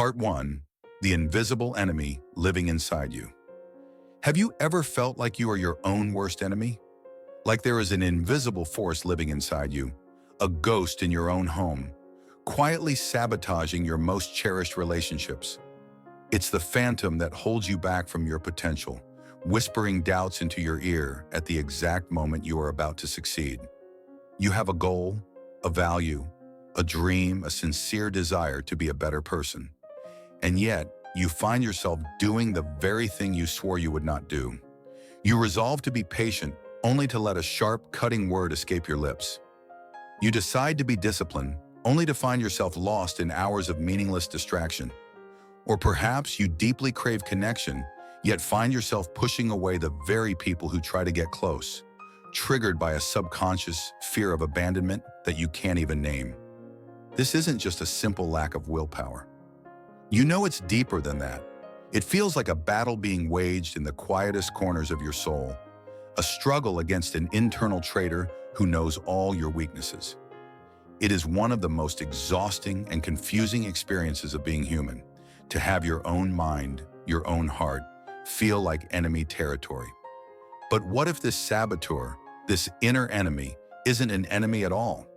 Part 1. The invisible enemy living inside you. Have you ever felt like you are your own worst enemy? Like there is an invisible force living inside you, a ghost in your own home, quietly sabotaging your most cherished relationships. It's the phantom that holds you back from your potential, whispering doubts into your ear at the exact moment you are about to succeed. You have a goal, a value, a dream, a sincere desire to be a better person. And yet, you find yourself doing the very thing you swore you would not do. You resolve to be patient, only to let a sharp, cutting word escape your lips. You decide to be disciplined, only to find yourself lost in hours of meaningless distraction. Or perhaps you deeply crave connection, yet find yourself pushing away the very people who try to get close, triggered by a subconscious fear of abandonment that you can't even name. This isn't just a simple lack of willpower. You know it's deeper than that. It feels like a battle being waged in the quietest corners of your soul, a struggle against an internal traitor who knows all your weaknesses. It is one of the most exhausting and confusing experiences of being human, to have your own mind, your own heart, feel like enemy territory. But what if this saboteur, this inner enemy, isn't an enemy at all?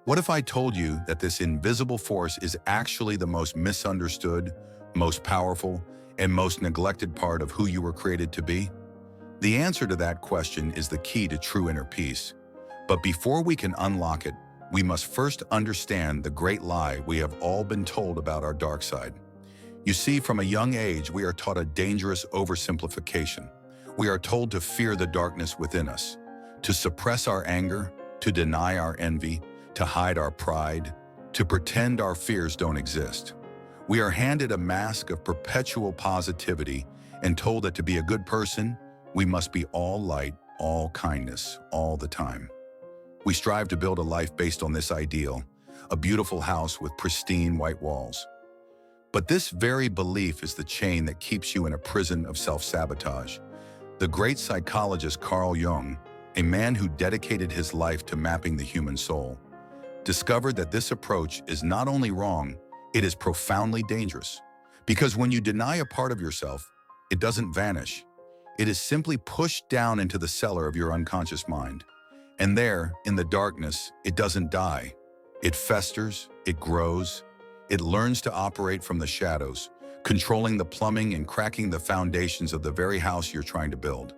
What if I told you that this invisible force is actually the most misunderstood, most powerful, and most neglected part of who you were created to be? The answer to that question is the key to true inner peace. But before we can unlock it, we must first understand the great lie we have all been told about our dark side. You see, from a young age, we are taught a dangerous oversimplification. We are told to fear the darkness within us, to suppress our anger, to deny our envy, to hide our pride, to pretend our fears don't exist. We are handed a mask of perpetual positivity and told that to be a good person, we must be all light, all kindness, all the time. We strive to build a life based on this ideal, a beautiful house with pristine white walls. But this very belief is the chain that keeps you in a prison of self-sabotage. The great psychologist Carl Jung, a man who dedicated his life to mapping the human soul, discovered that this approach is not only wrong, it is profoundly dangerous. Because when you deny a part of yourself, it doesn't vanish. It is simply pushed down into the cellar of your unconscious mind. And there, in the darkness, it doesn't die. It festers, it grows, it learns to operate from the shadows, controlling the plumbing and cracking the foundations of the very house you're trying to build.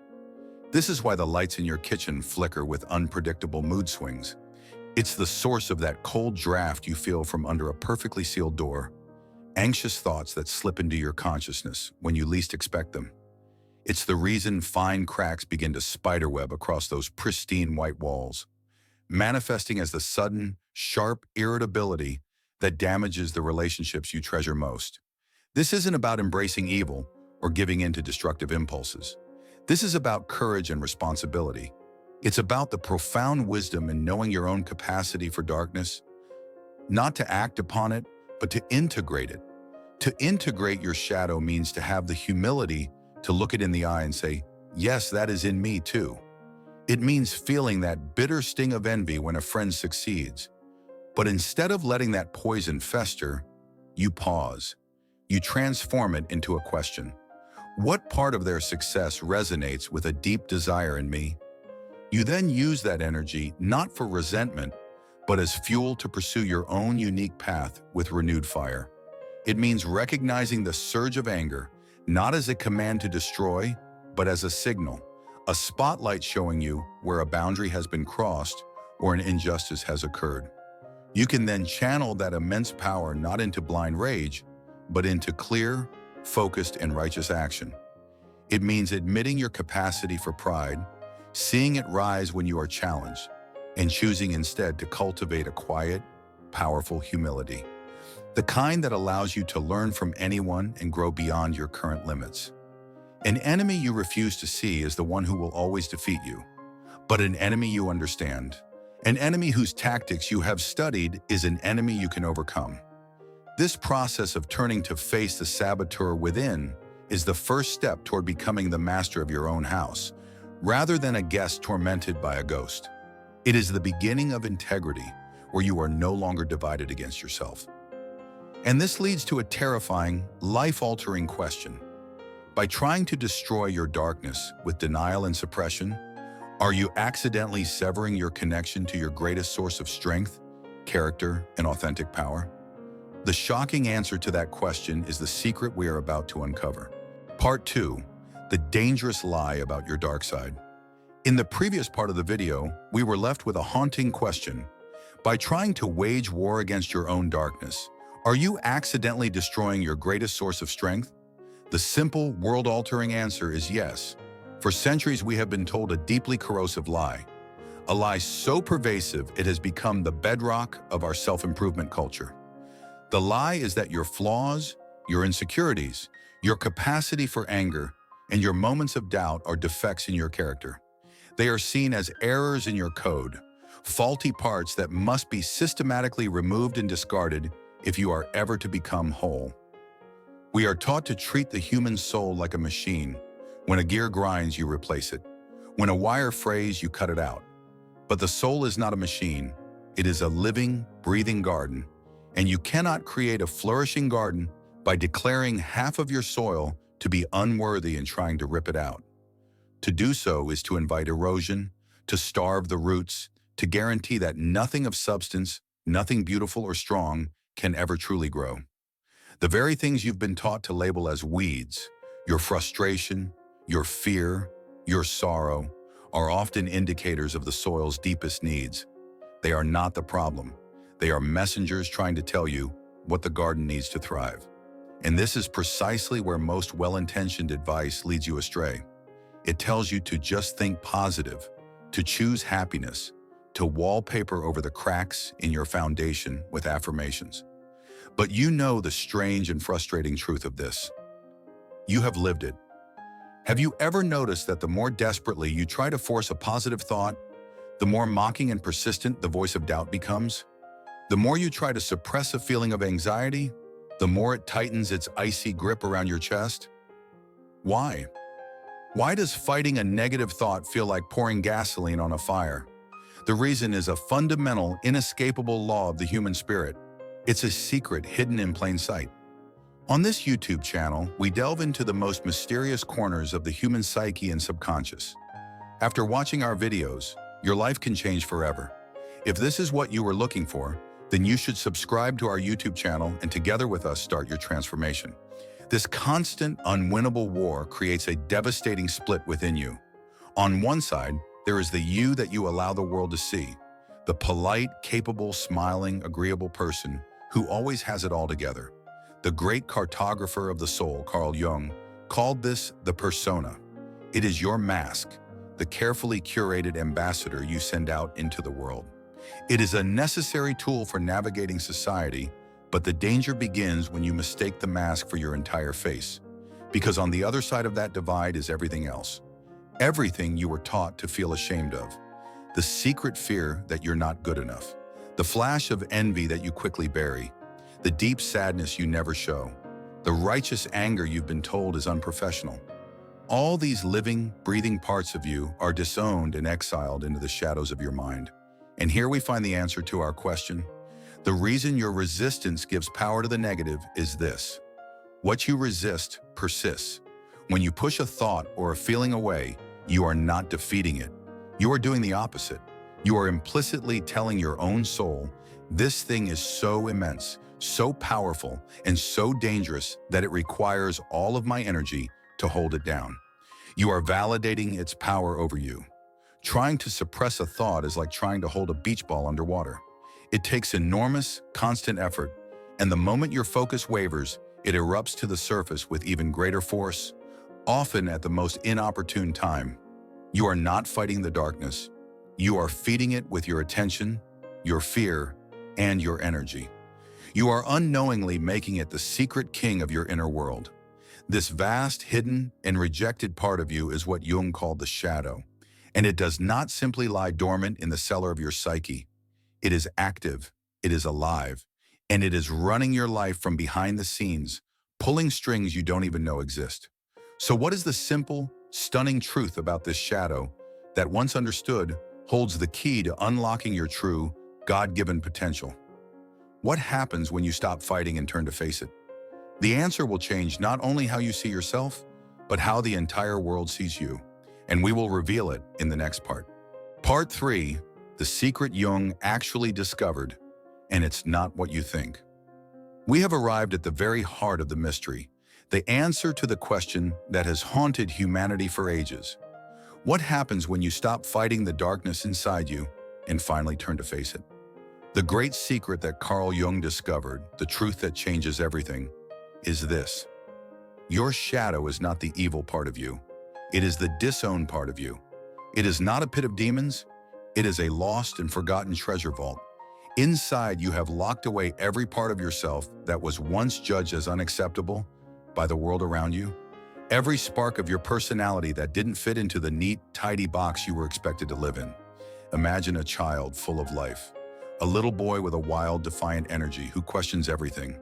This is why the lights in your kitchen flicker with unpredictable mood swings. It's the source of that cold draft you feel from under a perfectly sealed door, anxious thoughts that slip into your consciousness when you least expect them. It's the reason fine cracks begin to spiderweb across those pristine white walls, manifesting as the sudden, sharp irritability that damages the relationships you treasure most. This isn't about embracing evil or giving in to destructive impulses. This is about courage and responsibility. It's about the profound wisdom in knowing your own capacity for darkness, not to act upon it, but to integrate it. To integrate your shadow means to have the humility to look it in the eye and say, yes, that is in me too. It means feeling that bitter sting of envy when a friend succeeds. But instead of letting that poison fester, you pause. You transform it into a question. What part of their success resonates with a deep desire in me? You then use that energy not for resentment, but as fuel to pursue your own unique path with renewed fire. It means recognizing the surge of anger, not as a command to destroy, but as a signal, a spotlight showing you where a boundary has been crossed or an injustice has occurred. You can then channel that immense power not into blind rage, but into clear, focused, and righteous action. It means admitting your capacity for pride, seeing it rise when you are challenged, and choosing instead to cultivate a quiet, powerful humility, the kind that allows you to learn from anyone and grow beyond your current limits. An enemy you refuse to see is the one who will always defeat you, but an enemy you understand, an enemy whose tactics you have studied, is an enemy you can overcome. This process of turning to face the saboteur within is the first step toward becoming the master of your own house, rather than a guest tormented by a ghost. It is the beginning of integrity, where you are no longer divided against yourself. And this leads to a terrifying, life-altering question. By trying to destroy your darkness with denial and suppression, are you accidentally severing your connection to your greatest source of strength, character, and authentic power? The shocking answer to that question is the secret we are about to uncover. Part 2. The dangerous lie about your dark side. In the previous part of the video, we were left with a haunting question. By trying to wage war against your own darkness, are you accidentally destroying your greatest source of strength? The simple, world-altering answer is yes. For centuries, we have been told a deeply corrosive lie. A lie so pervasive, it has become the bedrock of our self-improvement culture. The lie is that your flaws, your insecurities, your capacity for anger, and your moments of doubt are defects in your character. They are seen as errors in your code, faulty parts that must be systematically removed and discarded if you are ever to become whole. We are taught to treat the human soul like a machine. When a gear grinds, you replace it. When a wire frays, you cut it out. But the soul is not a machine. It is a living, breathing garden. And you cannot create a flourishing garden by declaring half of your soil to be unworthy and trying to rip it out. To do so is to invite erosion, to starve the roots, to guarantee that nothing of substance, nothing beautiful or strong, can ever truly grow. The very things you've been taught to label as weeds, your frustration, your fear, your sorrow, are often indicators of the soil's deepest needs. They are not the problem. They are messengers trying to tell you what the garden needs to thrive. And this is precisely where most well-intentioned advice leads you astray. It tells you to just think positive, to choose happiness, to wallpaper over the cracks in your foundation with affirmations. But you know the strange and frustrating truth of this. You have lived it. Have you ever noticed that the more desperately you try to force a positive thought, the more mocking and persistent the voice of doubt becomes? The more you try to suppress a feeling of anxiety, the more it tightens its icy grip around your chest? Why? Why does fighting a negative thought feel like pouring gasoline on a fire? The reason is a fundamental, inescapable law of the human spirit. It's a secret hidden in plain sight. On this YouTube channel, we delve into the most mysterious corners of the human psyche and subconscious. After watching our videos, your life can change forever. If this is what you were looking for, then you should subscribe to our YouTube channel and together with us start your transformation. This constant, unwinnable war creates a devastating split within you. On one side, there is the you that you allow the world to see, the polite, capable, smiling, agreeable person who always has it all together. The great cartographer of the soul, Jung, called this the persona. It is your mask, the carefully curated ambassador you send out into the world. It is a necessary tool for navigating society, but the danger begins when you mistake the mask for your entire face. Because on the other side of that divide is everything else. Everything you were taught to feel ashamed of. The secret fear that you're not good enough. The flash of envy that you quickly bury. The deep sadness you never show. The righteous anger you've been told is unprofessional. All these living, breathing parts of you are disowned and exiled into the shadows of your mind. And here we find the answer to our question. The reason your resistance gives power to the negative is this. What you resist persists. When you push a thought or a feeling away, you are not defeating it. You are doing the opposite. You are implicitly telling your own soul, this thing is so immense, so powerful, and so dangerous that it requires all of my energy to hold it down. You are validating its power over you. Trying to suppress a thought is like trying to hold a beach ball underwater. It takes enormous, constant effort, and the moment your focus wavers, it erupts to the surface with even greater force, often at the most inopportune time. You are not fighting the darkness. You are feeding it with your attention, your fear, and your energy. You are unknowingly making it the secret king of your inner world. This vast, hidden, and rejected part of you is what Jung called the shadow. And it does not simply lie dormant in the cellar of your psyche. It is active, it is alive, and it is running your life from behind the scenes, pulling strings you don't even know exist. So what is the simple, stunning truth about this shadow that, once understood, holds the key to unlocking your true, God-given potential? What happens when you stop fighting and turn to face it? The answer will change not only how you see yourself, but how the entire world sees you. And we will reveal it in the next part. Part 3, the secret Jung actually discovered, and it's not what you think. We have arrived at the very heart of the mystery, the answer to the question that has haunted humanity for ages. What happens when you stop fighting the darkness inside you and finally turn to face it? The great secret that Carl Jung discovered, the truth that changes everything, is this. Your shadow is not the evil part of you. It is the disowned part of you. It is not a pit of demons. It is a lost and forgotten treasure vault. Inside, you have locked away every part of yourself that was once judged as unacceptable by the world around you. Every spark of your personality that didn't fit into the neat, tidy box you were expected to live in. Imagine a child full of life. A little boy with a wild, defiant energy who questions everything.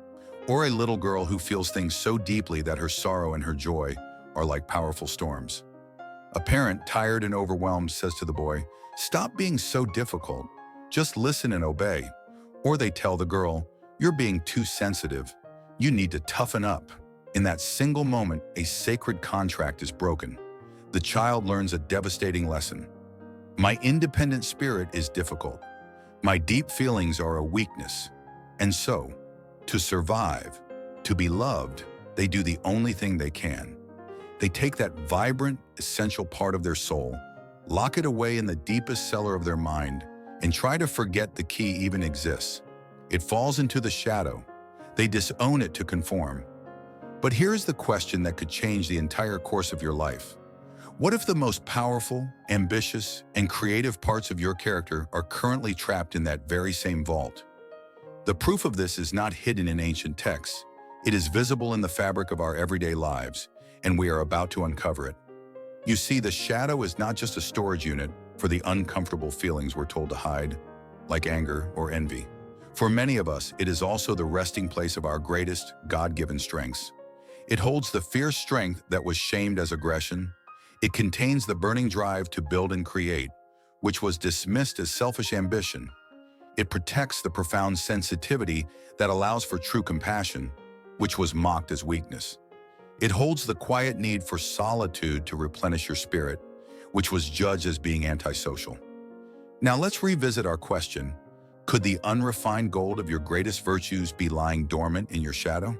Or a little girl who feels things so deeply that her sorrow and her joy are like powerful storms. A parent, tired and overwhelmed, says to the boy, "Stop being so difficult. Just listen and obey." Or they tell the girl, "You're being too sensitive. You need to toughen up." In that single moment, a sacred contract is broken. The child learns a devastating lesson. My independent spirit is difficult. My deep feelings are a weakness. And so, to survive, to be loved, they do the only thing they can. They take that vibrant, essential part of their soul, lock it away in the deepest cellar of their mind, and try to forget the key even exists. It falls into the shadow. They disown it to conform. But here's the question that could change the entire course of your life. What if the most powerful, ambitious, and creative parts of your character are currently trapped in that very same vault? The proof of this is not hidden in ancient texts. It is visible in the fabric of our everyday lives, and we are about to uncover it. You see, the shadow is not just a storage unit for the uncomfortable feelings we're told to hide, like anger or envy. For many of us, it is also the resting place of our greatest, God-given strengths. It holds the fierce strength that was shamed as aggression. It contains the burning drive to build and create, which was dismissed as selfish ambition. It protects the profound sensitivity that allows for true compassion, which was mocked as weakness. It holds the quiet need for solitude to replenish your spirit, which was judged as being antisocial. Now let's revisit our question. Could the unrefined gold of your greatest virtues be lying dormant in your shadow?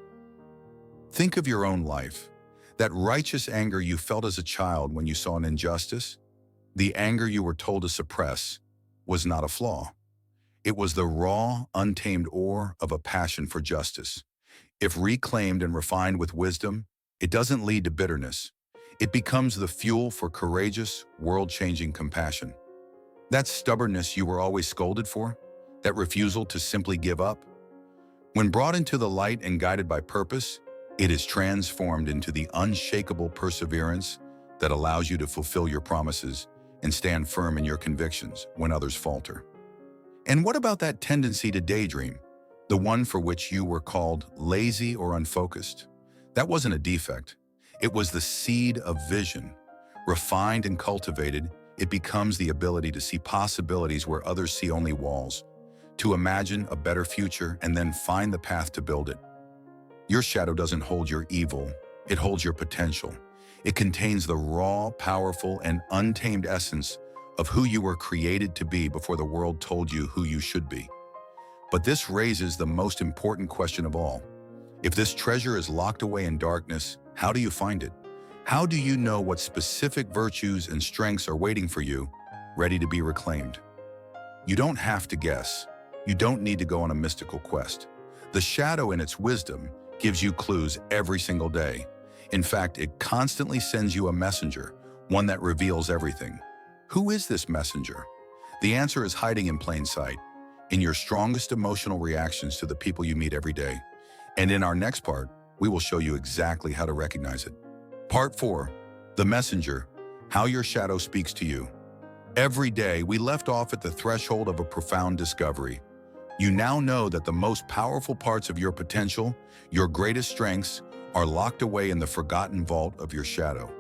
Think of your own life. That righteous anger you felt as a child when you saw an injustice, the anger you were told to suppress, was not a flaw. It was the raw, untamed ore of a passion for justice. If reclaimed and refined with wisdom, it doesn't lead to bitterness. It becomes the fuel for courageous, world-changing compassion. That stubbornness you were always scolded for, that refusal to simply give up, when brought into the light and guided by purpose, it is transformed into the unshakable perseverance that allows you to fulfill your promises and stand firm in your convictions when others falter. And what about that tendency to daydream, the one for which you were called lazy or unfocused? That wasn't a defect. It was the seed of vision. Refined and cultivated, it becomes the ability to see possibilities where others see only walls, to imagine a better future and then find the path to build it. Your shadow doesn't hold your evil, it holds your potential. It contains the raw, powerful, and untamed essence of who you were created to be before the world told you who you should be. But this raises the most important question of all. If this treasure is locked away in darkness, how do you find it? How do you know what specific virtues and strengths are waiting for you, ready to be reclaimed? You don't have to guess. You don't need to go on a mystical quest. The shadow in its wisdom gives you clues every single day. In fact, it constantly sends you a messenger, one that reveals everything. Who is this messenger? The answer is hiding in plain sight, in your strongest emotional reactions to the people you meet every day. And in our next part, we will show you exactly how to recognize it. Part 4, the messenger, how your shadow speaks to you. Every day, we left off at the threshold of a profound discovery. You now know that the most powerful parts of your potential, your greatest strengths, are locked away in the forgotten vault of your shadow.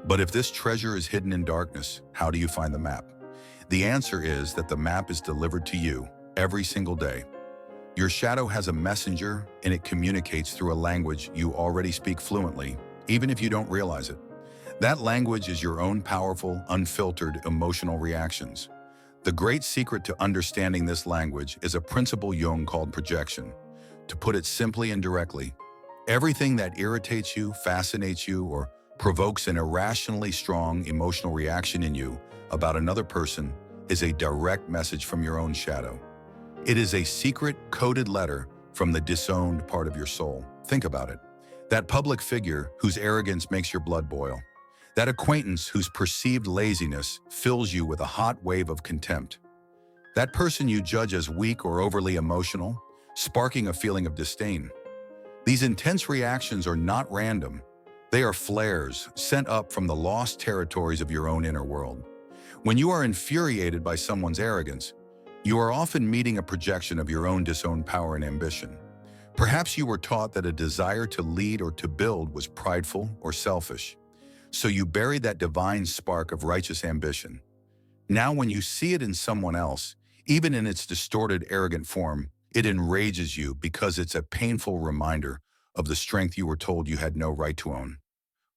But if this treasure is hidden in darkness, how do you find the map? The answer is that the map is delivered to you every single day. Your shadow has a messenger, and it communicates through a language you already speak fluently, even if you don't realize it. That language is your own powerful, unfiltered emotional reactions. The great secret to understanding this language is a principle Jung called projection. To put it simply and directly, everything that irritates you, fascinates you, or provokes an irrationally strong emotional reaction in you about another person is a direct message from your own shadow. It is a secret, coded letter from the disowned part of your soul. Think about it. That public figure whose arrogance makes your blood boil. That acquaintance whose perceived laziness fills you with a hot wave of contempt. That person you judge as weak or overly emotional, sparking a feeling of disdain. These intense reactions are not random. They are flares sent up from the lost territories of your own inner world. When you are infuriated by someone's arrogance, you are often meeting a projection of your own disowned power and ambition. Perhaps you were taught that a desire to lead or to build was prideful or selfish. So you buried that divine spark of righteous ambition. Now when you see it in someone else, even in its distorted, arrogant form, it enrages you because it's a painful reminder of the strength you were told you had no right to own.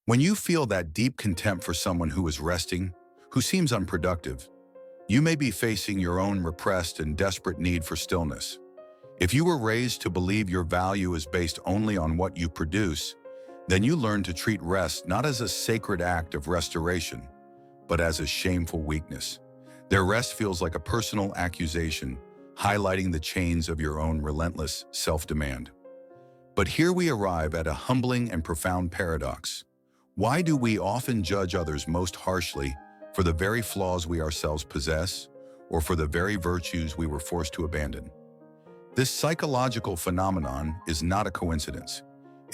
When you feel that deep contempt for someone who is resting, who seems unproductive, you may be facing your own repressed and desperate need for stillness. If you were raised to believe your value is based only on what you produce, then you learn to treat rest not as a sacred act of restoration, but as a shameful weakness. Their rest feels like a personal accusation, highlighting the chains of your own relentless self-demand. But here we arrive at a humbling and profound paradox. Why do we often judge others most harshly for the very flaws we ourselves possess, or for the very virtues we were forced to abandon? This psychological phenomenon is not a coincidence.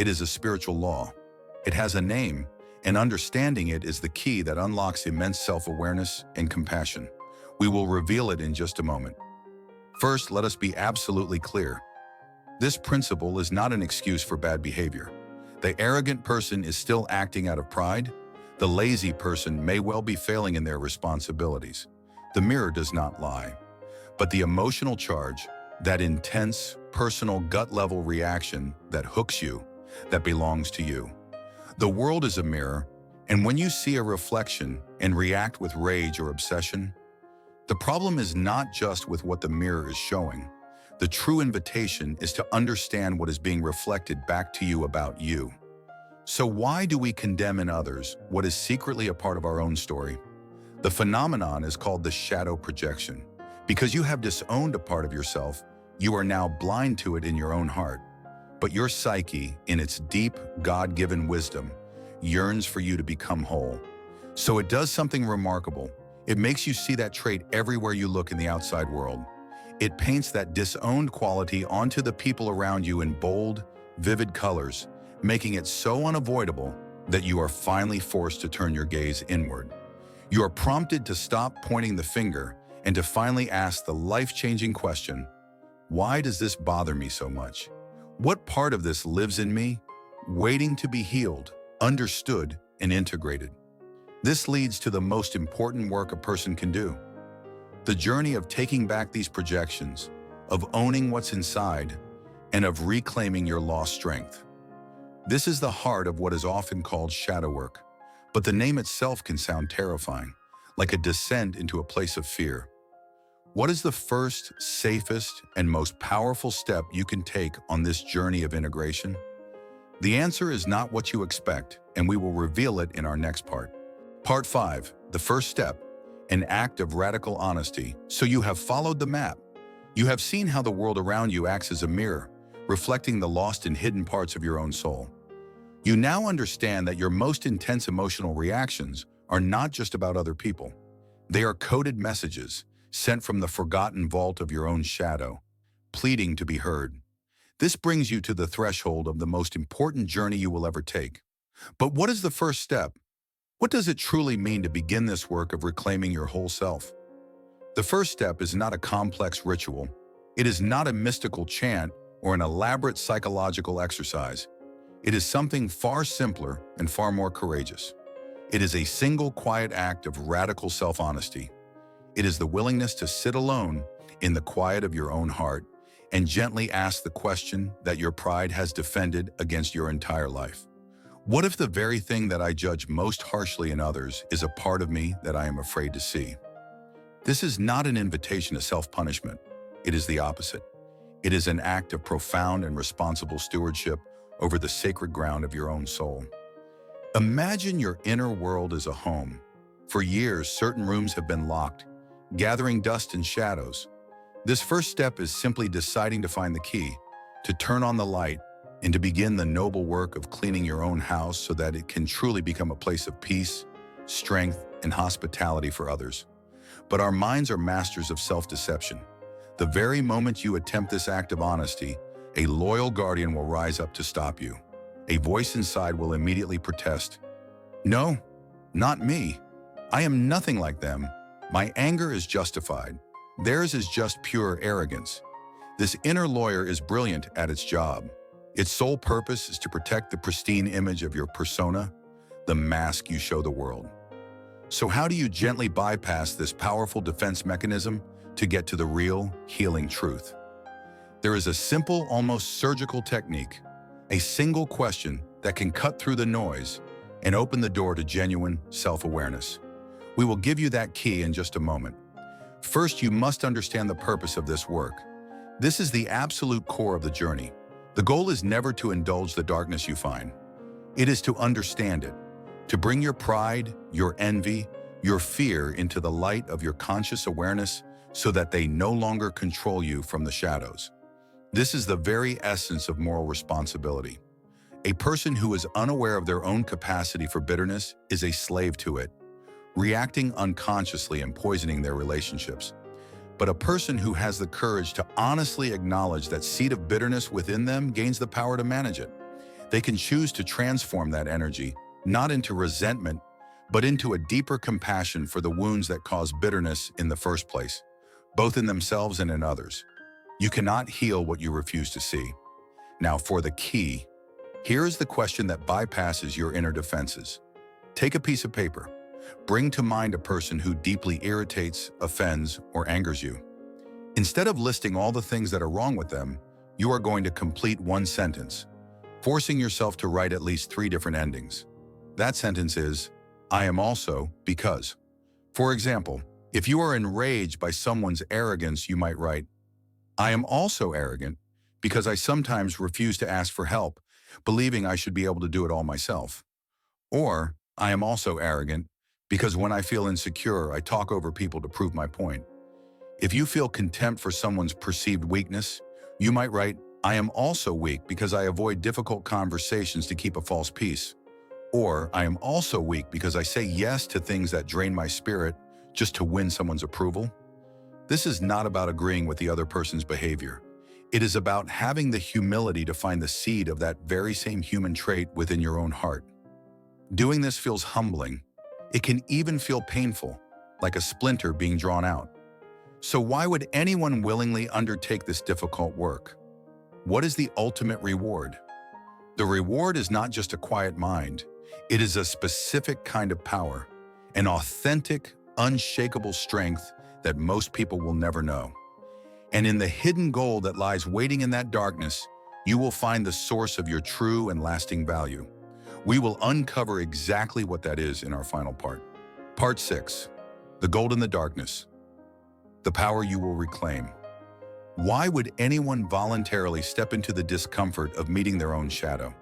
It is a spiritual law. It has a name, and understanding it is the key that unlocks immense self-awareness and compassion. We will reveal it in just a moment. First, let us be absolutely clear. This principle is not an excuse for bad behavior. The arrogant person is still acting out of pride. The lazy person may well be failing in their responsibilities. The mirror does not lie. But the emotional charge, that intense, personal, gut-level reaction that hooks you, that belongs to you. The world is a mirror, and when you see a reflection and react with rage or obsession, the problem is not just with what the mirror is showing. The true invitation is to understand what is being reflected back to you about you. So why do we condemn in others what is secretly a part of our own story? The phenomenon is called the shadow projection. Because you have disowned a part of yourself, you are now blind to it in your own heart. But your psyche, in its deep, God-given wisdom, yearns for you to become whole. So it does something remarkable. It makes you see that trait everywhere you look in the outside world. It paints that disowned quality onto the people around you in bold, vivid colors, making it so unavoidable that you are finally forced to turn your gaze inward. You are prompted to stop pointing the finger and to finally ask the life-changing question, why does this bother me so much? What part of this lives in me, waiting to be healed, understood, and integrated? This leads to the most important work a person can do. The journey of taking back these projections, of owning what's inside, and of reclaiming your lost strength. This is the heart of what is often called shadow work, but the name itself can sound terrifying, like a descent into a place of fear. What is the first, safest, and most powerful step you can take on this journey of integration? The answer is not what you expect, and we will reveal it in our next part. Part 5, the first step, an act of radical honesty. So you have followed the map. You have seen how the world around you acts as a mirror, reflecting the lost and hidden parts of your own soul. You now understand that your most intense emotional reactions are not just about other people. They are coded messages sent from the forgotten vault of your own shadow, pleading to be heard. This brings you to the threshold of the most important journey you will ever take. But what is the first step? What does it truly mean to begin this work of reclaiming your whole self? The first step is not a complex ritual. It is not a mystical chant or an elaborate psychological exercise. It is something far simpler and far more courageous. It is a single quiet act of radical self-honesty. It is the willingness to sit alone in the quiet of your own heart and gently ask the question that your pride has defended against your entire life. What if the very thing that I judge most harshly in others is a part of me that I am afraid to see? This is not an invitation to self-punishment. It is the opposite. It is an act of profound and responsible stewardship over the sacred ground of your own soul. Imagine your inner world as a home. For years, certain rooms have been locked, gathering dust and shadows. This first step is simply deciding to find the key, to turn on the light, and to begin the noble work of cleaning your own house so that it can truly become a place of peace, strength, and hospitality for others. But our minds are masters of self-deception. The very moment you attempt this act of honesty, a loyal guardian will rise up to stop you. A voice inside will immediately protest. No, not me. I am nothing like them. My anger is justified. Theirs is just pure arrogance. This inner lawyer is brilliant at its job. Its sole purpose is to protect the pristine image of your persona, the mask you show the world. So how do you gently bypass this powerful defense mechanism to get to the real, healing truth? There is a simple, almost surgical technique, a single question that can cut through the noise and open the door to genuine self-awareness. We will give you that key in just a moment. First, you must understand the purpose of this work. This is the absolute core of the journey. The goal is never to indulge the darkness you find. It is to understand it, to bring your pride, your envy, your fear into the light of your conscious awareness so that they no longer control you from the shadows. This is the very essence of moral responsibility. A person who is unaware of their own capacity for bitterness is a slave to it, reacting unconsciously and poisoning their relationships. But a person who has the courage to honestly acknowledge that seed of bitterness within them gains the power to manage it. They can choose to transform that energy, not into resentment, but into a deeper compassion for the wounds that cause bitterness in the first place, both in themselves and in others. You cannot heal what you refuse to see. Now for the key, here is the question that bypasses your inner defenses. Take a piece of paper. Bring to mind a person who deeply irritates, offends, or angers you. Instead of listing all the things that are wrong with them, you are going to complete one sentence, forcing yourself to write at least 3 different endings. That sentence is, I am also because. For example, if you are enraged by someone's arrogance, you might write, I am also arrogant because I sometimes refuse to ask for help, believing I should be able to do it all myself. Or, I am also arrogant because when I feel insecure, I talk over people to prove my point. If you feel contempt for someone's perceived weakness, you might write, I am also weak because I avoid difficult conversations to keep a false peace. Or, I am also weak because I say yes to things that drain my spirit just to win someone's approval. This is not about agreeing with the other person's behavior. It is about having the humility to find the seed of that very same human trait within your own heart. Doing this feels humbling. It can even feel painful, like a splinter being drawn out. So why would anyone willingly undertake this difficult work? What is the ultimate reward? The reward is not just a quiet mind. It is a specific kind of power, an authentic, unshakable strength that most people will never know. And in the hidden gold that lies waiting in that darkness, you will find the source of your true and lasting value. We will uncover exactly what that is in our final part. Part 6, the gold in the darkness, the power you will reclaim. Why would anyone voluntarily step into the discomfort of meeting their own shadow?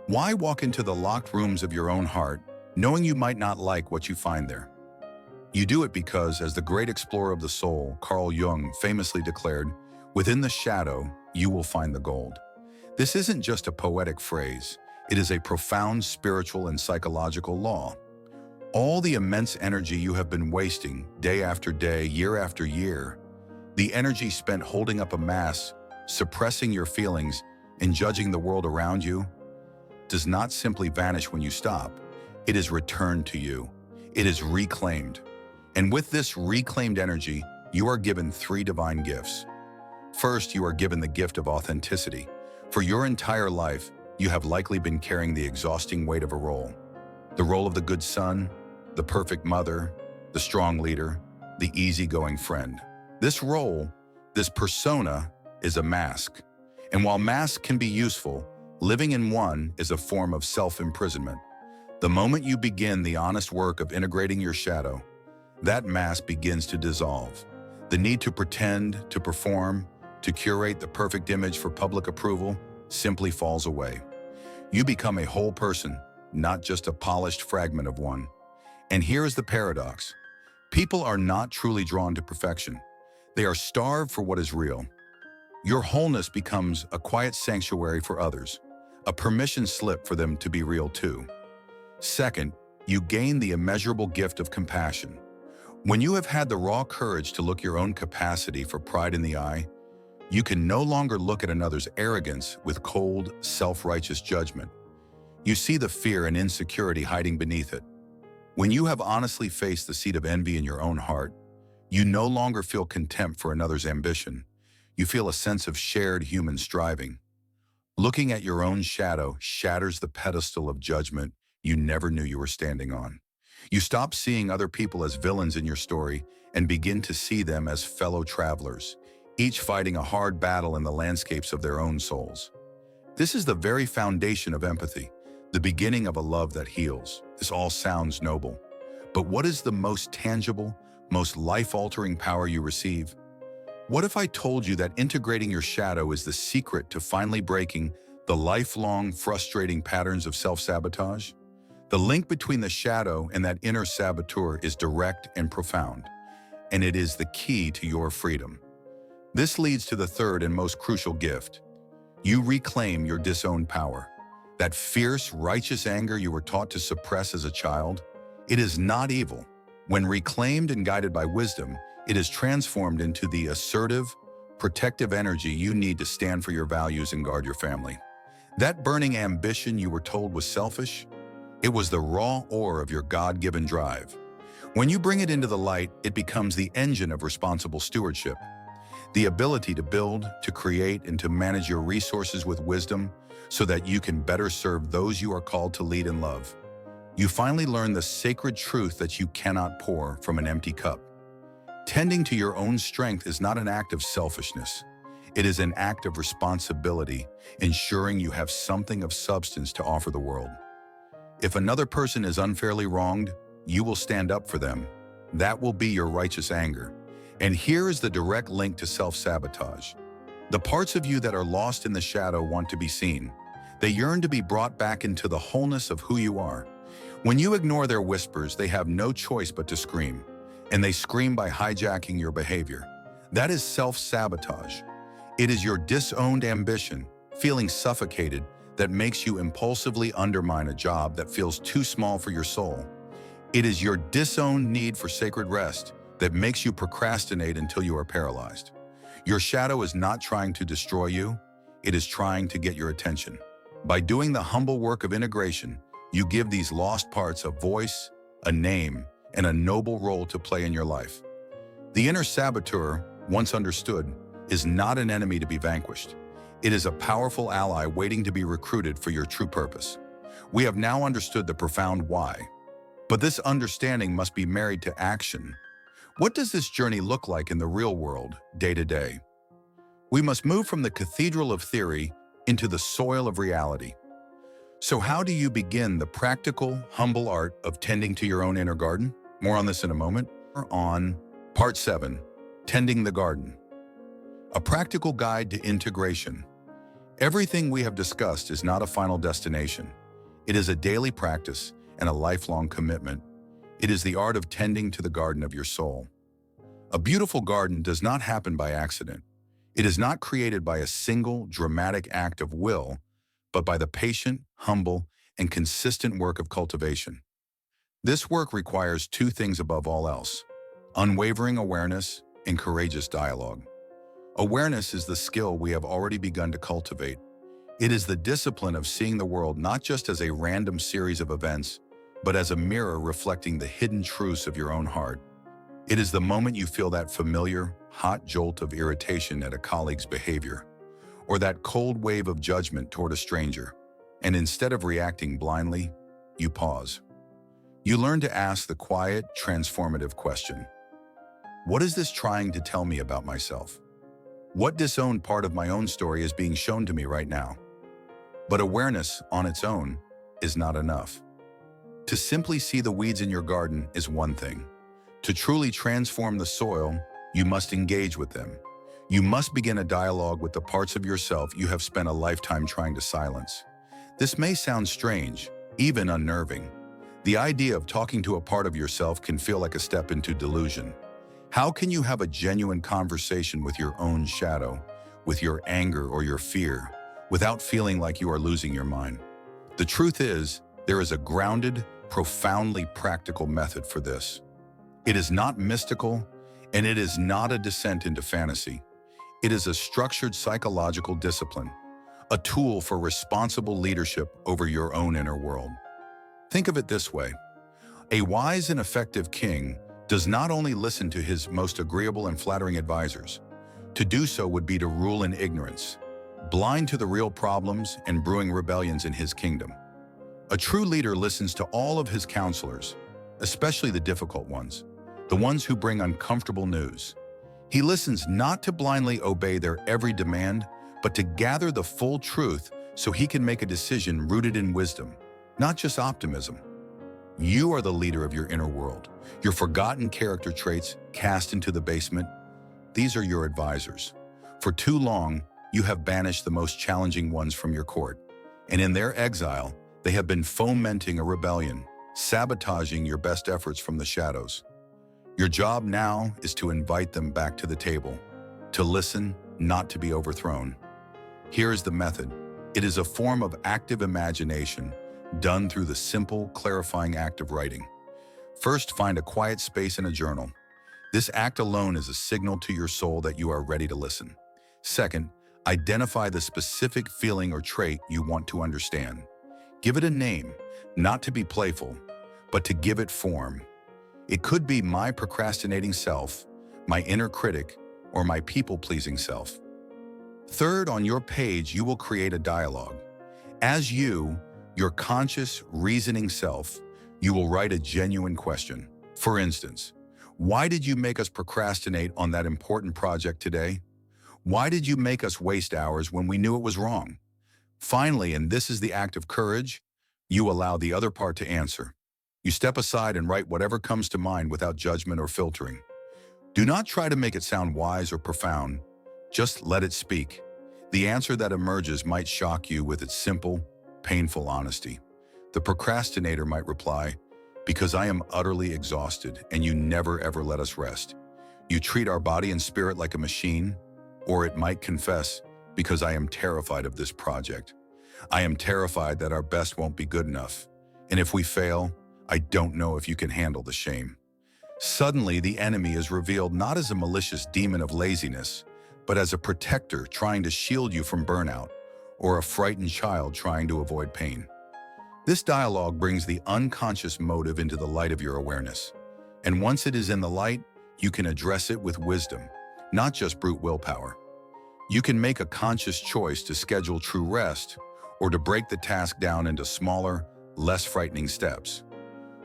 Why walk into the locked rooms of your own heart, knowing you might not like what you find there? You do it because, as the great explorer of the soul, Jung, famously declared, within the shadow, you will find the gold. This isn't just a poetic phrase. It is a profound spiritual and psychological law. All the immense energy you have been wasting day after day, year after year, the energy spent holding up a mask, suppressing your feelings, and judging the world around you, does not simply vanish when you stop. It is returned to you. It is reclaimed. And with this reclaimed energy, you are given 3 divine gifts. First, you are given the gift of authenticity. For your entire life, you have likely been carrying the exhausting weight of a role. The role of the good son, the perfect mother, the strong leader, the easygoing friend. This role, this persona, is a mask. And while masks can be useful, living in one is a form of self-imprisonment. The moment you begin the honest work of integrating your shadow, that mask begins to dissolve. The need to pretend, to perform, to curate the perfect image for public approval simply falls away. You become a whole person, not just a polished fragment of one. And here is the paradox. People are not truly drawn to perfection. They are starved for what is real. Your wholeness becomes a quiet sanctuary for others, a permission slip for them to be real too. Second, you gain the immeasurable gift of compassion. When you have had the raw courage to look your own capacity for pride in the eye, you can no longer look at another's arrogance with cold, self-righteous judgment. You see the fear and insecurity hiding beneath it. When you have honestly faced the seed of envy in your own heart, you no longer feel contempt for another's ambition. You feel a sense of shared human striving. Looking at your own shadow shatters the pedestal of judgment you never knew you were standing on. You stop seeing other people as villains in your story and begin to see them as fellow travelers, each fighting a hard battle in the landscapes of their own souls. This is the very foundation of empathy, the beginning of a love that heals. This all sounds noble. But what is the most tangible, most life-altering power you receive? What if I told you that integrating your shadow is the secret to finally breaking the lifelong, frustrating patterns of self-sabotage? The link between the shadow and that inner saboteur is direct and profound, and it is the key to your freedom. This leads to the third and most crucial gift. You reclaim your disowned power. That fierce, righteous anger you were taught to suppress as a child, it is not evil. When reclaimed and guided by wisdom, it is transformed into the assertive, protective energy you need to stand for your values and guard your family. That burning ambition you were told was selfish, it was the raw ore of your God-given drive. When you bring it into the light, it becomes the engine of responsible stewardship. The ability to build, to create, and to manage your resources with wisdom so that you can better serve those you are called to lead and love. You finally learn the sacred truth that you cannot pour from an empty cup. Tending to your own strength is not an act of selfishness. It is an act of responsibility, ensuring you have something of substance to offer the world. If another person is unfairly wronged, you will stand up for them. That will be your righteous anger. And here is the direct link to self-sabotage. The parts of you that are lost in the shadow want to be seen. They yearn to be brought back into the wholeness of who you are. When you ignore their whispers, they have no choice but to scream. And they scream by hijacking your behavior. That is self-sabotage. It is your disowned ambition, feeling suffocated, that makes you impulsively undermine a job that feels too small for your soul. It is your disowned need for sacred rest that makes you procrastinate until you are paralyzed. Your shadow is not trying to destroy you, it is trying to get your attention. By doing the humble work of integration, you give these lost parts a voice, a name, and a noble role to play in your life. The inner saboteur, once understood, is not an enemy to be vanquished. It is a powerful ally waiting to be recruited for your true purpose. We have now understood the profound why, but this understanding must be married to action. What does this journey look like in the real world, day to day? We must move from the cathedral of theory into the soil of reality. So how do you begin the practical, humble art of tending to your own inner garden? More on this in a moment. On Part 7, Tending the Garden. A practical guide to integration. Everything we have discussed is not a final destination. It is a daily practice and a lifelong commitment. It is the art of tending to the garden of your soul. A beautiful garden does not happen by accident. It is not created by a single dramatic act of will, but by the patient, humble, and consistent work of cultivation. This work requires two things above all else: unwavering awareness and courageous dialogue. Awareness is the skill we have already begun to cultivate. It is the discipline of seeing the world not just as a random series of events, but as a mirror reflecting the hidden truths of your own heart. It is the moment you feel that familiar, hot jolt of irritation at a colleague's behavior, or that cold wave of judgment toward a stranger, and instead of reacting blindly, you pause. You learn to ask the quiet, transformative question: what is this trying to tell me about myself? What disowned part of my own story is being shown to me right now? But awareness on its own is not enough. To simply see the weeds in your garden is one thing. To truly transform the soil, you must engage with them. You must begin a dialogue with the parts of yourself you have spent a lifetime trying to silence. This may sound strange, even unnerving. The idea of talking to a part of yourself can feel like a step into delusion. How can you have a genuine conversation with your own shadow, with your anger or your fear, without feeling like you are losing your mind? The truth is, there is a grounded, profoundly practical method for this. It is not mystical, and it is not a descent into fantasy. It is a structured psychological discipline, a tool for responsible leadership over your own inner world. Think of it this way. A wise and effective king does not only listen to his most agreeable and flattering advisors. To do so would be to rule in ignorance, blind to the real problems and brewing rebellions in his kingdom. A true leader listens to all of his counselors, especially the difficult ones, the ones who bring uncomfortable news. He listens not to blindly obey their every demand, but to gather the full truth so he can make a decision rooted in wisdom, not just optimism. You are the leader of your inner world. Your forgotten character traits cast into the basement, these are your advisors. For too long, you have banished the most challenging ones from your court, and in their exile, they have been fomenting a rebellion, sabotaging your best efforts from the shadows. Your job now is to invite them back to the table, to listen, not to be overthrown. Here is the method. It is a form of active imagination done through the simple, clarifying act of writing. First, find a quiet space in a journal. This act alone is a signal to your soul that you are ready to listen. Second, identify the specific feeling or trait you want to understand. Give it a name, not to be playful, but to give it form. It could be my procrastinating self, my inner critic, or my people-pleasing self. Third, on your page, you will create a dialogue. As you, your conscious, reasoning self, you will write a genuine question. For instance, why did you make us procrastinate on that important project today? Why did you make us waste hours when we knew it was wrong? Finally, and this is the act of courage, you allow the other part to answer. You step aside and write whatever comes to mind without judgment or filtering. Do not try to make it sound wise or profound. Just let it speak. The answer that emerges might shock you with its simple, painful honesty. The procrastinator might reply, "Because I am utterly exhausted and you never ever let us rest. You treat our body and spirit like a machine." Or it might confess, "Because I am terrified of this project. I am terrified that our best won't be good enough. And if we fail, I don't know if you can handle the shame." Suddenly, the enemy is revealed not as a malicious demon of laziness, but as a protector trying to shield you from burnout, or a frightened child trying to avoid pain. This dialogue brings the unconscious motive into the light of your awareness. And once it is in the light, you can address it with wisdom, not just brute willpower. You can make a conscious choice to schedule true rest, or to break the task down into smaller, less frightening steps.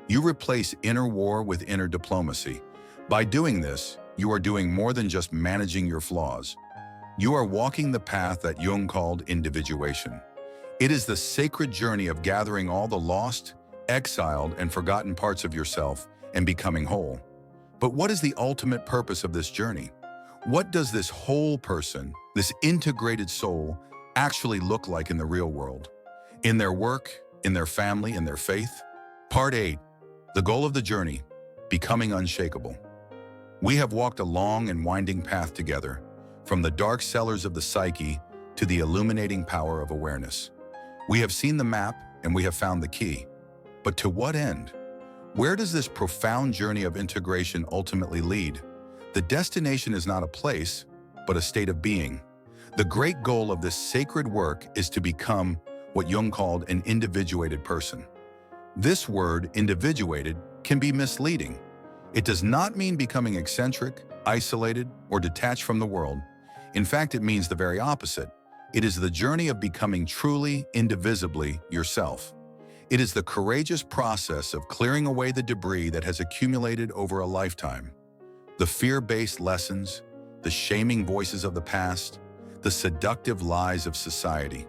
You replace inner war with inner diplomacy. By doing this, you are doing more than just managing your flaws. You are walking the path that Jung called individuation. It is the sacred journey of gathering all the lost, exiled, and forgotten parts of yourself and becoming whole. But what is the ultimate purpose of this journey? What does this whole person, this integrated soul, actually look like in the real world? In their work, in their family, in their faith? Part 8. The goal of the journey, becoming unshakable. We have walked a long and winding path together, from the dark cellars of the psyche to the illuminating power of awareness. We have seen the map and we have found the key. But to what end? Where does this profound journey of integration ultimately lead? The destination is not a place, but a state of being. The great goal of this sacred work is to become what Jung called an individuated person. This word, individuated, can be misleading. It does not mean becoming eccentric, isolated, or detached from the world. In fact, it means the very opposite. It is the journey of becoming truly, indivisibly yourself. It is the courageous process of clearing away the debris that has accumulated over a lifetime. The fear-based lessons, the shaming voices of the past, the seductive lies of society.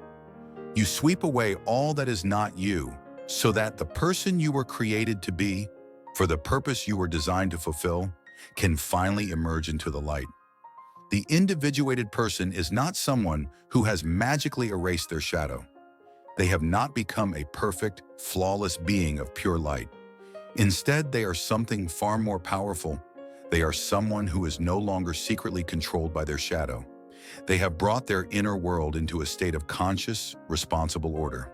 You sweep away all that is not you, so that the person you were created to be, for the purpose you were designed to fulfill, can finally emerge into the light. The individuated person is not someone who has magically erased their shadow. They have not become a perfect, flawless being of pure light. Instead, they are something far more powerful. They are someone who is no longer secretly controlled by their shadow. They have brought their inner world into a state of conscious, responsible order.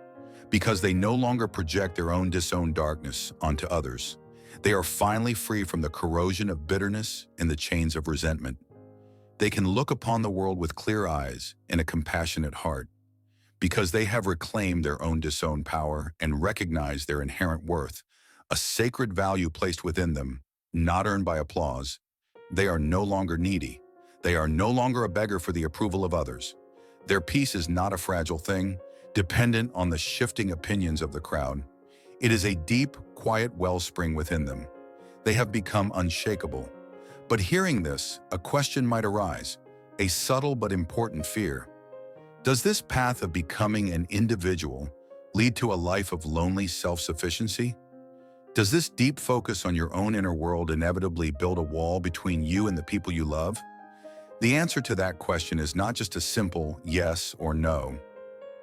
Because they no longer project their own disowned darkness onto others, they are finally free from the corrosion of bitterness and the chains of resentment. They can look upon the world with clear eyes and a compassionate heart. Because they have reclaimed their own disowned power and recognized their inherent worth, a sacred value placed within them, not earned by applause, they are no longer needy. They are no longer a beggar for the approval of others. Their peace is not a fragile thing, dependent on the shifting opinions of the crowd. It is a deep, quiet wellspring within them. They have become unshakable. But hearing this, a question might arise, a subtle but important fear. Does this path of becoming an individual lead to a life of lonely self-sufficiency? Does this deep focus on your own inner world inevitably build a wall between you and the people you love? The answer to that question is not just a simple yes or no.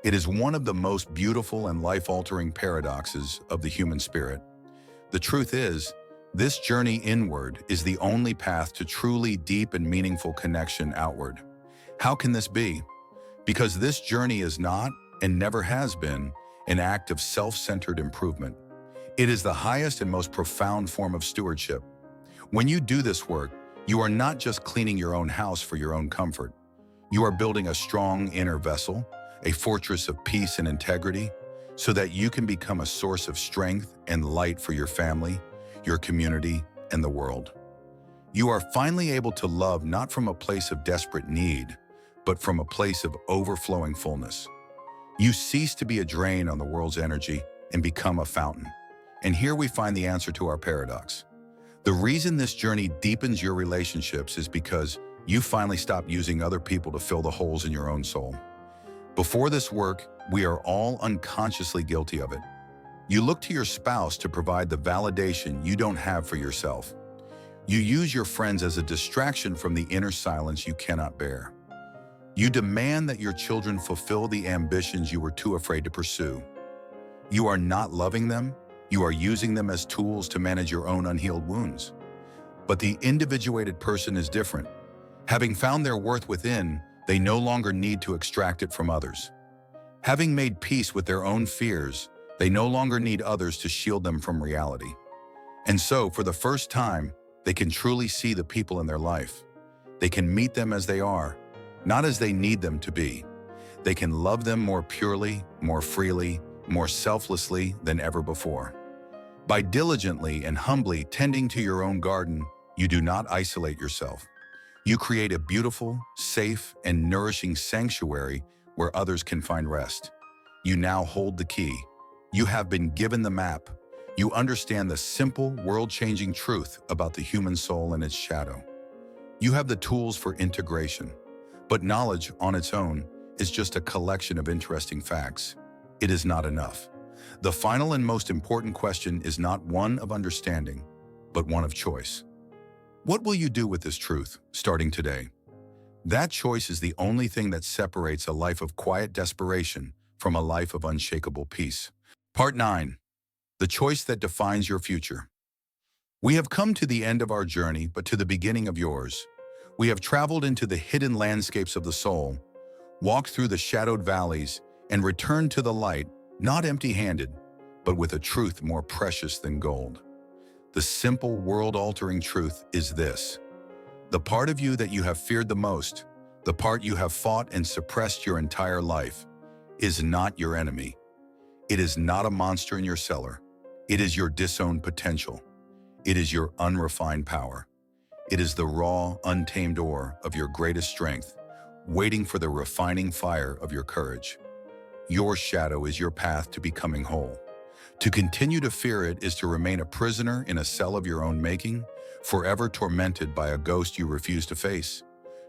It is one of the most beautiful and life-altering paradoxes of the human spirit. The truth is, this journey inward is the only path to truly deep and meaningful connection outward. How can this be? Because this journey is not, and never has been, an act of self-centered improvement. It is the highest and most profound form of stewardship. When you do this work, you are not just cleaning your own house for your own comfort. You are building a strong inner vessel, a fortress of peace and integrity, so that you can become a source of strength and light for your family, your community, and the world. You are finally able to love not from a place of desperate need, but from a place of overflowing fullness. You cease to be a drain on the world's energy and become a fountain. And here we find the answer to our paradox. The reason this journey deepens your relationships is because you finally stop using other people to fill the holes in your own soul. Before this work, we are all unconsciously guilty of it. You look to your spouse to provide the validation you don't have for yourself. You use your friends as a distraction from the inner silence you cannot bear. You demand that your children fulfill the ambitions you were too afraid to pursue. You are not loving them, you are using them as tools to manage your own unhealed wounds. But the individuated person is different. Having found their worth within, they no longer need to extract it from others. Having made peace with their own fears, they no longer need others to shield them from reality. And so, for the first time, they can truly see the people in their life. They can meet them as they are, not as they need them to be. They can love them more purely, more freely, more selflessly than ever before. By diligently and humbly tending to your own garden, you do not isolate yourself. You create a beautiful, safe, and nourishing sanctuary where others can find rest. You now hold the key. You have been given the map. You understand the simple, world-changing truth about the human soul and its shadow. You have the tools for integration. But knowledge on its own is just a collection of interesting facts. It is not enough. The final and most important question is not one of understanding, but one of choice. What will you do with this truth, starting today? That choice is the only thing that separates a life of quiet desperation from a life of unshakable peace. Part 9. The choice that defines your future. We have come to the end of our journey, but to the beginning of yours. We have traveled into the hidden landscapes of the soul, walked through the shadowed valleys, and returned to the light, not empty-handed, but with a truth more precious than gold. The simple, world-altering truth is this. The part of you that you have feared the most, the part you have fought and suppressed your entire life, is not your enemy. It is not a monster in your cellar. It is your disowned potential. It is your unrefined power. It is the raw, untamed ore of your greatest strength, waiting for the refining fire of your courage. Your shadow is your path to becoming whole. To continue to fear it is to remain a prisoner in a cell of your own making, forever tormented by a ghost you refuse to face.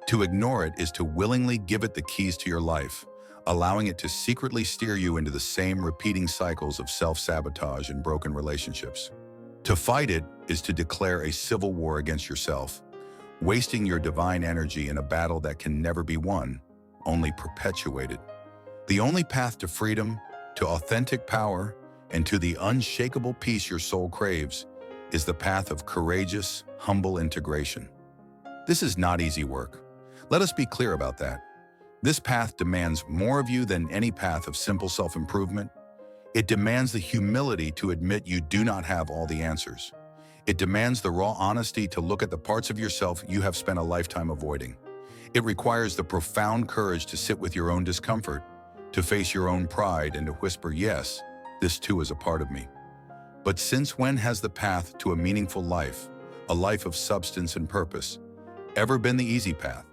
To ignore it is to willingly give it the keys to your life, allowing it to secretly steer you into the same repeating cycles of self-sabotage and broken relationships. To fight it is to declare a civil war against yourself, wasting your divine energy in a battle that can never be won, only perpetuated. The only path to freedom, to authentic power, and to the unshakable peace your soul craves is the path of courageous, humble integration. This is not easy work. Let us be clear about that. This path demands more of you than any path of simple self-improvement. It demands the humility to admit you do not have all the answers. It demands the raw honesty to look at the parts of yourself you have spent a lifetime avoiding. It requires the profound courage to sit with your own discomfort, to face your own pride, and to whisper, yes, this too is a part of me. But since when has the path to a meaningful life, a life of substance and purpose, ever been the easy path?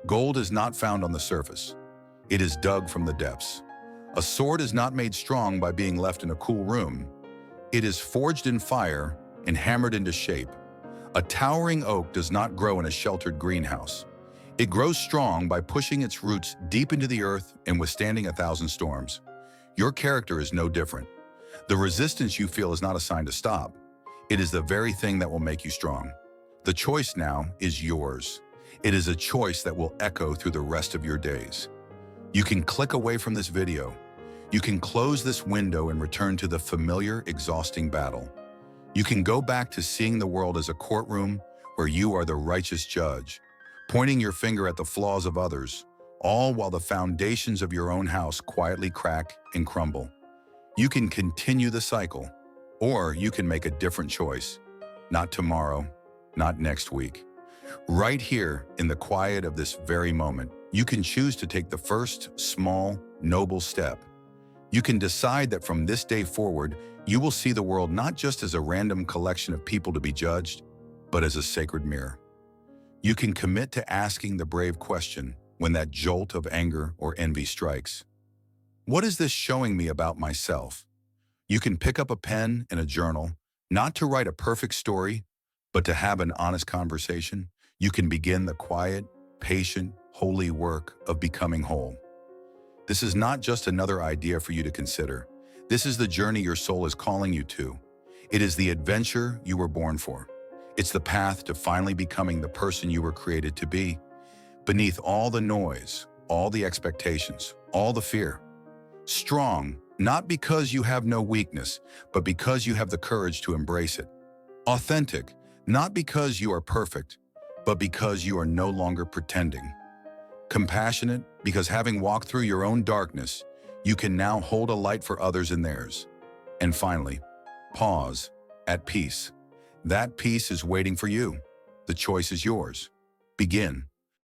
Gold is not found on the surface. It is dug from the depths. A sword is not made strong by being left in a cool room. It is forged in fire and hammered into shape. A towering oak does not grow in a sheltered greenhouse. It grows strong by pushing its roots deep into the earth and withstanding 1,000 storms. Your character is no different. The resistance you feel is not a sign to stop. It is the very thing that will make you strong. The choice now is yours. It is a choice that will echo through the rest of your days. You can click away from this video. You can close this window and return to the familiar, exhausting battle. You can go back to seeing the world as a courtroom where you are the righteous judge, pointing your finger at the flaws of others, all while the foundations of your own house quietly crack and crumble. You can continue the cycle, or you can make a different choice. Not tomorrow, not next week. Right here, in the quiet of this very moment, you can choose to take the first, small, noble step. You can decide that from this day forward, you will see the world not just as a random collection of people to be judged, but as a sacred mirror. You can commit to asking the brave question when that jolt of anger or envy strikes. What is this showing me about myself? You can pick up a pen and a journal, not to write a perfect story, but to have an honest conversation. You can begin the quiet, patient, holy work of becoming whole. This is not just another idea for you to consider. This is the journey your soul is calling you to. It is the adventure you were born for. It's the path to finally becoming the person you were created to be. Beneath all the noise, all the expectations, all the fear. Strong, not because you have no weakness, but because you have the courage to embrace it. Authentic, not because you are perfect, but because you are no longer pretending. Compassionate, because having walked through your own darkness, you can now hold a light for others in theirs. And finally, pause, at peace. That peace is waiting for you. The choice is yours. Begin.